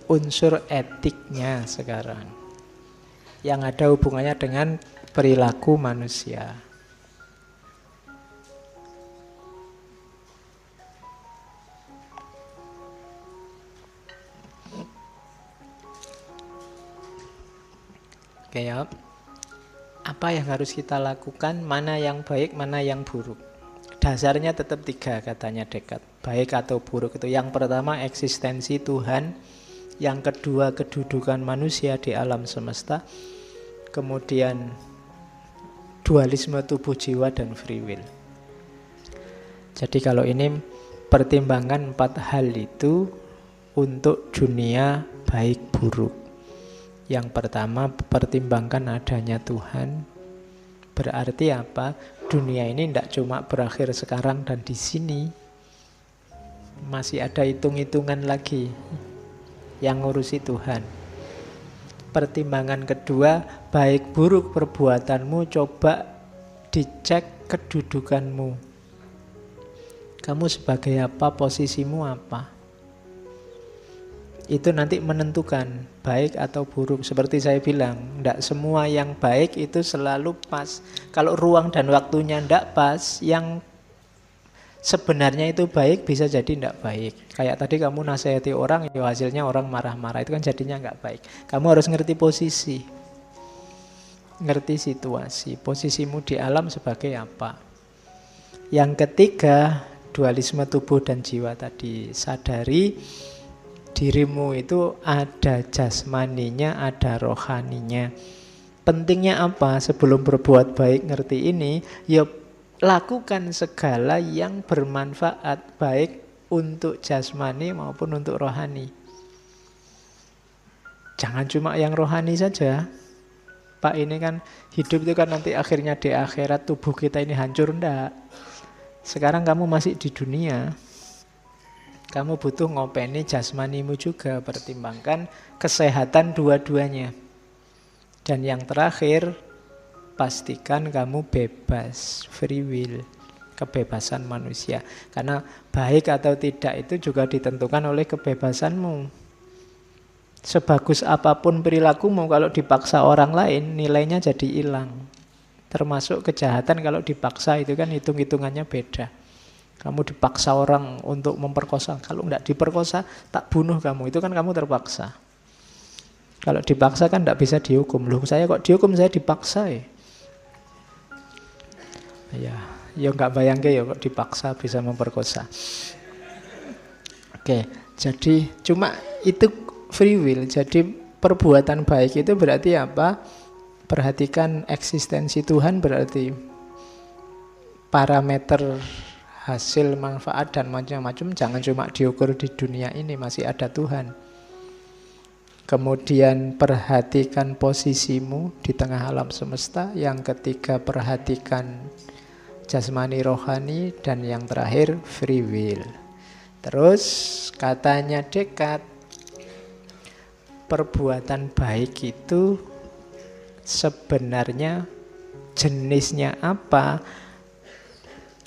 unsur etiknya sekarang, yang ada hubungannya dengan perilaku manusia. Oke ya, apa yang harus kita lakukan, mana yang baik, mana yang buruk. Dasarnya tetap 3 katanya Descartes, baik atau buruk itu. Yang pertama eksistensi Tuhan, yang kedua kedudukan manusia di alam semesta, kemudian dualisme tubuh jiwa dan free will. Jadi kalau ini pertimbangan 4 hal itu untuk dunia baik buruk. Yang pertama, pertimbangkan adanya Tuhan. Berarti apa? Dunia ini tidak cuma berakhir sekarang dan di sini. Masih ada hitung-hitungan lagi yang ngurusi Tuhan. Pertimbangan kedua, baik buruk perbuatanmu, coba dicek kedudukanmu. Kamu sebagai apa, posisimu apa? Itu nanti menentukan baik atau buruk. Seperti saya bilang, tidak semua yang baik itu selalu pas. Kalau ruang dan waktunya tidak pas, yang sebenarnya itu baik bisa jadi tidak baik. Kayak tadi kamu nasihati orang, ya hasilnya orang marah-marah, itu kan jadinya nggak baik. Kamu harus ngerti posisi, ngerti situasi, posisimu di alam sebagai apa. Yang ketiga, dualisme tubuh dan jiwa tadi. Sadari dirimu itu ada jasmaninya, ada rohaninya. Pentingnya apa? Sebelum berbuat baik ngerti ini, ya lakukan segala yang bermanfaat baik untuk jasmani maupun untuk rohani. Jangan cuma yang rohani saja. Pak, ini kan hidup itu kan nanti akhirnya di akhirat tubuh kita ini hancur, enggak. Sekarang kamu masih di dunia. Kamu butuh ngopeni jasmanimu juga, pertimbangkan kesehatan dua-duanya. Dan yang terakhir, pastikan kamu bebas, free will, kebebasan manusia. Karena baik atau tidak itu juga ditentukan oleh kebebasanmu. Sebagus apapun perilakumu, kalau dipaksa orang lain, nilainya jadi hilang. Termasuk kejahatan kalau dipaksa itu kan hitung-hitungannya beda. Kamu dipaksa orang untuk memperkosa. Kalau enggak diperkosa, tak bunuh kamu. Itu kan kamu terpaksa. Kalau dipaksa kan enggak bisa dihukum. Loh, saya kok dihukum, saya dipaksa ya. Ya enggak bayangke ya kok dipaksa bisa memperkosa. Oke, jadi cuma itu free will. Jadi perbuatan baik itu berarti apa? Perhatikan eksistensi Tuhan, berarti parameter hasil, manfaat, dan macam-macam jangan cuma diukur di dunia ini, masih ada Tuhan. Kemudian perhatikan posisimu di tengah alam semesta. Yang ketiga, perhatikan jasmani rohani. Dan yang terakhir, free will. Terus katanya Descartes, perbuatan baik itu sebenarnya jenisnya apa?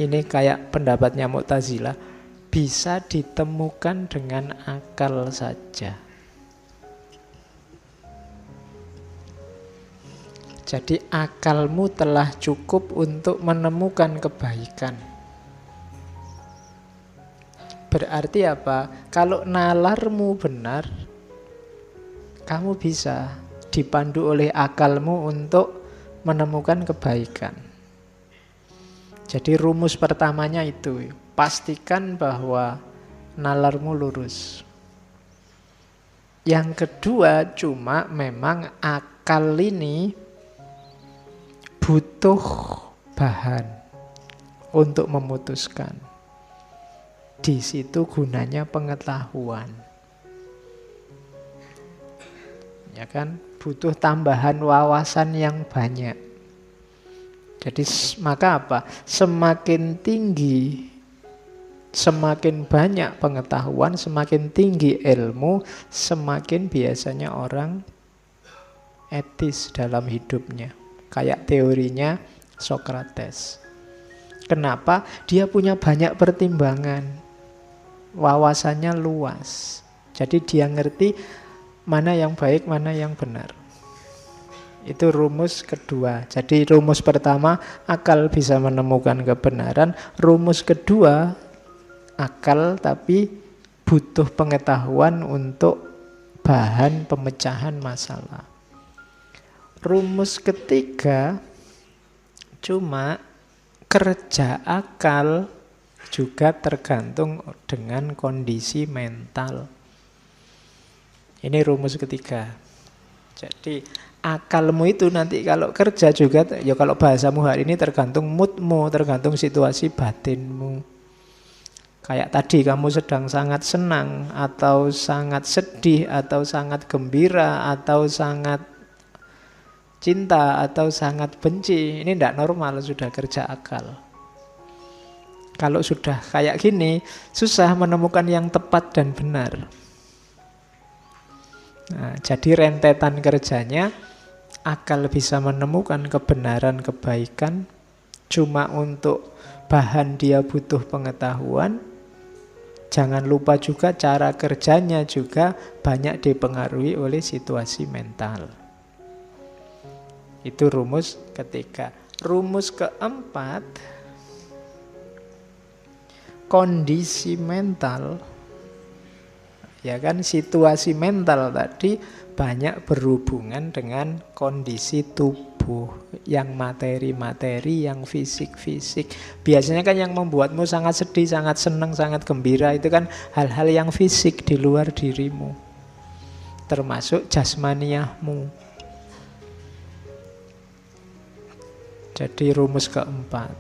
Ini kayak pendapatnya Mu'tazilah, bisa ditemukan dengan akal saja. Jadi akalmu telah cukup untuk menemukan kebaikan. Berarti apa? Kalau nalarmu benar, kamu bisa dipandu oleh akalmu untuk menemukan kebaikan. Jadi rumus pertamanya itu, pastikan bahwa nalarmu lurus. Yang kedua, cuma memang akal ini butuh bahan untuk memutuskan. Di situ gunanya pengetahuan. Ya kan? Butuh tambahan wawasan yang banyak. Jadi maka apa? Semakin tinggi, semakin banyak pengetahuan, semakin tinggi ilmu, semakin biasanya orang etis dalam hidupnya. Kayak teorinya Socrates. Kenapa? Dia punya banyak pertimbangan. Wawasannya luas. Jadi dia ngerti mana yang baik, mana yang benar. Itu rumus kedua. Jadi rumus pertama, akal bisa menemukan kebenaran. Rumus kedua, akal tapi butuh pengetahuan untuk bahan pemecahan masalah. Rumus ketiga, cuma kerja akal juga tergantung dengan kondisi mental. Ini rumus ketiga. Jadi akalmu itu nanti kalau kerja juga, ya kalau bahasamu hari ini tergantung moodmu, tergantung situasi batinmu. Kayak tadi kamu sedang sangat senang, atau sangat sedih, atau sangat gembira, atau sangat cinta, atau sangat benci. Ini tidak normal, sudah kerja akal. Kalau sudah kayak gini, susah menemukan yang tepat dan benar. Nah, jadi rentetan kerjanya, akal bisa menemukan kebenaran kebaikan, cuma untuk bahan dia butuh pengetahuan. Jangan lupa juga cara kerjanya juga banyak dipengaruhi oleh situasi mental. Itu rumus ketiga. Rumus keempat, kondisi mental. Ya kan, situasi mental tadi banyak berhubungan dengan kondisi tubuh, yang materi-materi, yang fisik-fisik. Biasanya kan yang membuatmu sangat sedih, sangat senang, sangat gembira itu kan hal-hal yang fisik di luar dirimu, termasuk jasmaniahmu. Jadi rumus keempat.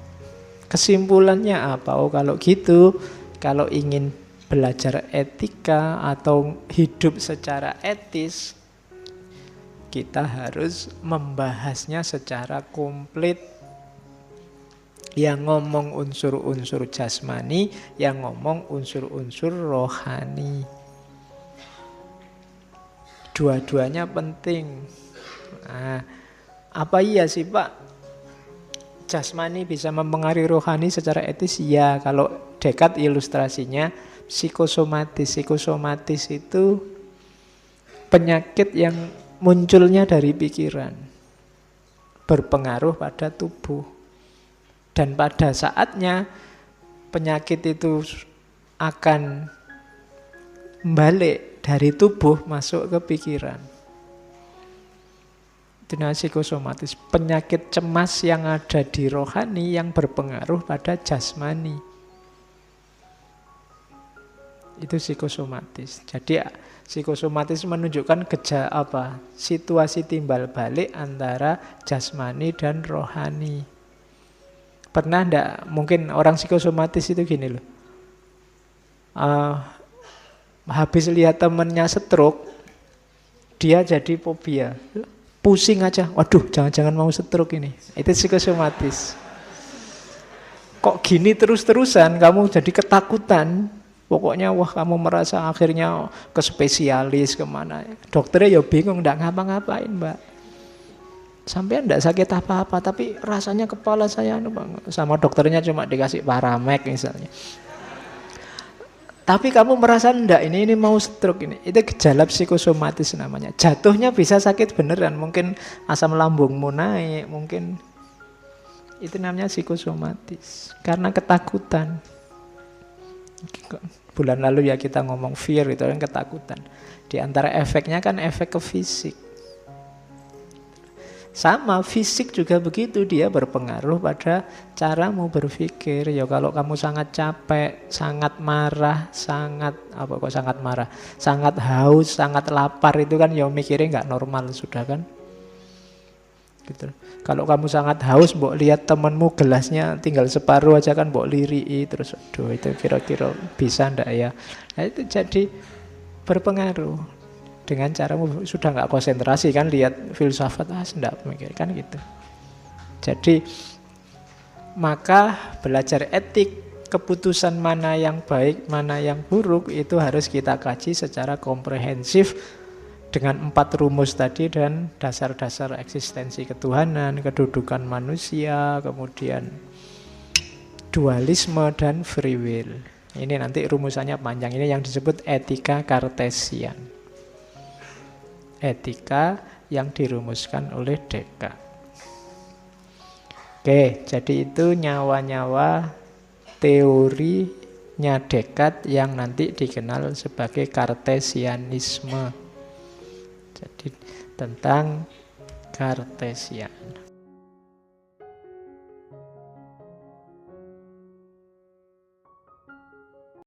Kesimpulannya apa? Oh, kalau gitu, kalau ingin belajar etika atau hidup secara etis, kita harus membahasnya secara komplit. Yang ngomong unsur-unsur jasmani, yang ngomong unsur-unsur rohani. Dua-duanya penting. Nah, apa iya sih Pak? Jasmani bisa mempengaruhi rohani secara etis? Ya, kalau Descartes ilustrasinya psikosomatis. Psikosomatis itu penyakit yang munculnya dari pikiran, berpengaruh pada tubuh. Dan pada saatnya penyakit itu akan balik dari tubuh masuk ke pikiran. Itu namanya psikosomatis. Penyakit cemas yang ada di rohani yang berpengaruh pada jasmani. Itu psikosomatis. Jadi psikosomatis menunjukkan situasi timbal balik antara jasmani dan rohani. Pernah enggak, mungkin orang psikosomatis itu gini loh, habis lihat temennya stroke, dia jadi fobia, pusing aja, waduh jangan-jangan mau stroke ini. Itu psikosomatis. Kok gini terus-terusan, kamu jadi ketakutan. Pokoknya wah kamu merasa akhirnya ke spesialis kemana. Dokternya ya bingung, enggak ngapa-ngapain Mbak. Sampai enggak sakit apa-apa, tapi rasanya kepala saya sama dokternya cuma dikasih Paramek misalnya. Tapi kamu merasa enggak, ini mau stroke ini. Itu gejala psikosomatis namanya. Jatuhnya bisa sakit beneran, mungkin asam lambungmu naik, mungkin itu namanya psikosomatis. Karena ketakutan. Bulan lalu ya kita ngomong fear, itu kan ketakutan. Di antara efeknya kan efek ke fisik. Sama fisik juga begitu, dia berpengaruh pada caramu berpikir. Ya kalau kamu sangat capek, sangat marah, sangat haus, sangat lapar, itu kan ya mikirnya nggak normal sudah kan. Gitu. Kalau kamu sangat haus, mbok lihat temenmu gelasnya tinggal separuh aja kan, mbok lirii terus, aduh itu kira-kira bisa ndak ya? Nah, itu jadi berpengaruh dengan caramu, sudah nggak konsentrasi kan, lihat filsafat ndak mikir kan gitu. Jadi maka belajar etik, keputusan mana yang baik, mana yang buruk itu harus kita kaji secara komprehensif. Dengan 4 rumus tadi dan dasar-dasar eksistensi ketuhanan, kedudukan manusia, kemudian dualisme dan free will. Ini nanti rumusannya panjang, ini yang disebut etika Kartesian. etika yang dirumuskan oleh Descartes. Oke, jadi itu nyawa-nyawa teorinya Descartes yang nanti dikenal sebagai Kartesianisme. Jadi tentang Kartesian.